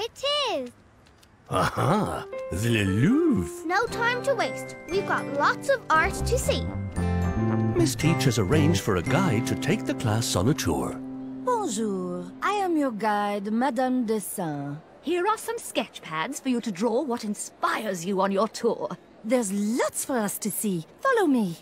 it is. Aha! The Louvre. No time to waste. We've got lots of art to see. Miss Teach has arranged for a guide to take the class on a tour. Bonjour, I am your guide, Madame Dessin. Here are some sketch pads for you to draw what inspires you on your tour. There's lots for us to see. Follow me.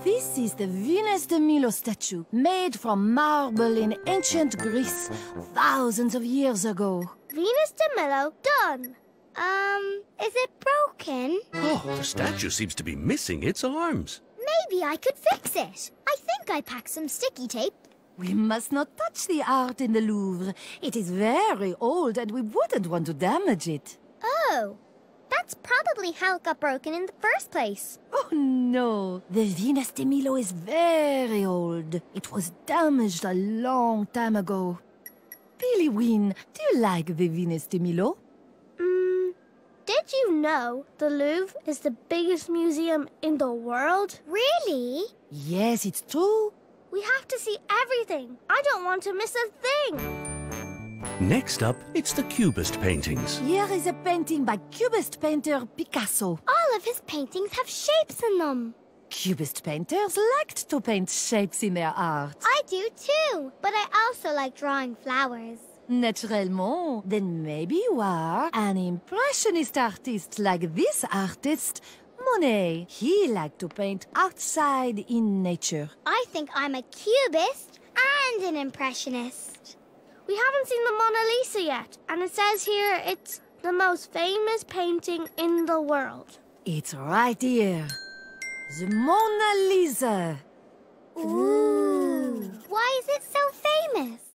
This is the Venus de Milo statue, made from marble in ancient Greece, thousands of years ago. Venus de Milo, done. Is it broken? Oh, the statue seems to be missing its arms. Maybe I could fix it. I think I packed some sticky tape. We must not touch the art in the Louvre. It is very old and we wouldn't want to damage it. Oh, that's probably how it got broken in the first place. Oh no, the Venus de Milo is very old. It was damaged a long time ago. Billy Wynne, do you like the Venus de Milo? Did you know the Louvre is the biggest museum in the world? Really? Yes, it's true. We have to see everything. I don't want to miss a thing. Next up, it's the Cubist paintings. Here is a painting by Cubist painter Picasso. All of his paintings have shapes in them. Cubist painters liked to paint shapes in their art. I do too, but I also like drawing flowers. Naturellement. Then maybe you are an impressionist artist like this artist, Monet. He liked to paint outside in nature. I think I'm a cubist and an impressionist. We haven't seen the Mona Lisa yet, and it says here it's the most famous painting in the world. It's right here. The Mona Lisa. Ooh. Why is it so famous?